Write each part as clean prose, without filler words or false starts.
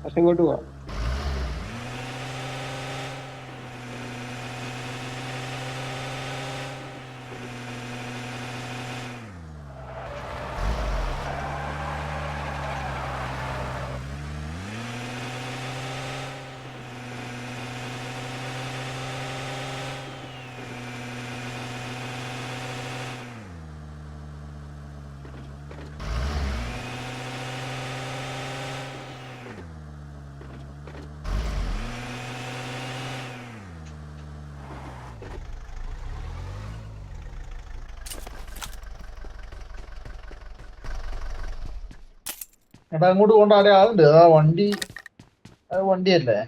പക്ഷെ ഇങ്ങോട്ട് പോവാം. എടാ അങ്ങോട്ട് കൊണ്ട് ആടെ ആളുണ്ട്. ആ വണ്ടി, അത് വണ്ടിയല്ലേ?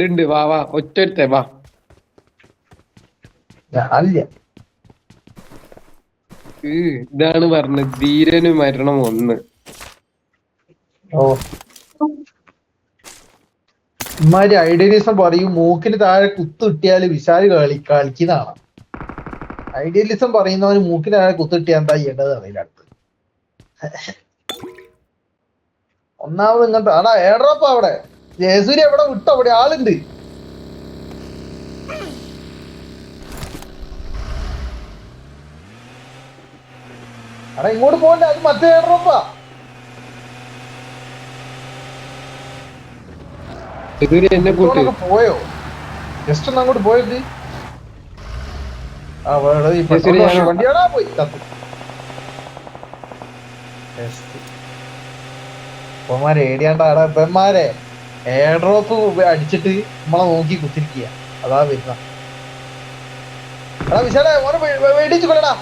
ഉണ്ട് വാ വാ ഒറ്റ വാ. അല്ല ഇതാണ് പറഞ്ഞത്, ധീരന് മരണം ഒന്ന്. ഓ ഇമാതിരി ഐഡിയലിസം പറയും. മൂക്കിന് താഴെ കുത്ത് കിട്ടിയാല് വിശാല് കളിക്കുന്നതാണ്. ഐഡിയലിസം പറയുന്നവന് മൂക്കിന് താഴെ കുത്ത് കിട്ടിയാൽ എന്താ ചെയ്യേണ്ടത് അറിയില്ല. അടുത്ത് ഒന്നാമത് ഇങ്ങനത്തെ ആടാ ഏഡ്രോപ്പാ അവിടെ. ജയസൂരി എവിടെ വിട്ടോ? അവിടെ ആളുണ്ട്. അടാ ഇങ്ങോട്ട് പോകണ്ടേ, അത് മറ്റേ ഏഡ്രോപ്പാ. എന്നെ കൂട്ട് പോയോ? ജസ്റ്റ് ഒന്ന് അങ്ങോട്ട് പോയത്. ആ വണ്ടിയാടാ പോയി തത്തു. ഇപ്പമാരെ ഏടിയാണ്ടാടാ ഇപ്പന്മാരെ എയർ ഡ്രോപ്പ് അടിച്ചിട്ട് നമ്മളെ നോക്കി കുത്തിരിക്കുക. അതാ വരുന്ന. എടാ വിശാലേ ഓനെ വെടിച്ചു കൊല്ലടാ.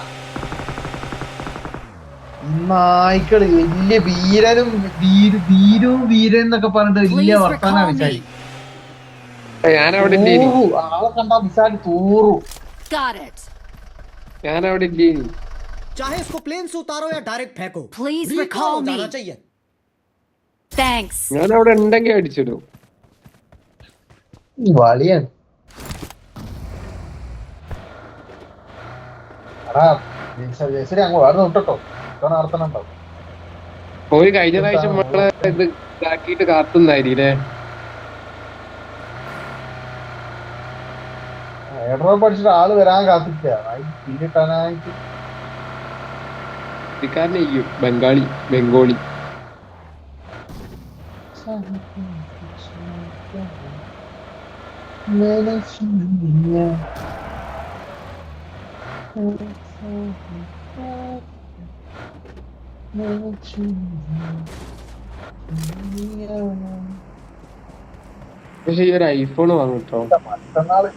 നായ്ക്കള് വലിയ വീരനും വീരൻ എന്നൊക്കെ പറഞ്ഞിട്ട് വലിയ വർത്താനാ വിശാലി. ഞാനവിടെ ആളെ കണ്ടാ വിശാലി തൂറു. ഞാനവിടെ ഇല്ലേ. चाहे इसको प्लेन से उतारो या डायरेक्ट फेंको, Please recall me. जाना चाहिए. Thanks. ഞാനവിടെ ഉണ്ടെങ്കിൽ അടിച്ചിടും. വളിയാണ്. ജയശ്രീ അങ്ങ് വേറെ വിട്ടോ നടത്തണുണ്ടാവും. ഒരു കഴിഞ്ഞ പ്രാവശ്യം നമ്മളെ ഇത് ഇതാക്കിയിട്ട് കാത്തുന്നായിരിക്കേ. എയർഡ്രോപ്പ് പഠിച്ചിട്ട് ആള് വരാൻ കാത്തിട്ടാനായിട്ട് ബംഗാളി ബംഗോളി പക്ഷെ ഈ ഒരു ഐഫോൺ വാങ്ങിട്ടോ. മറ്റന്നാള്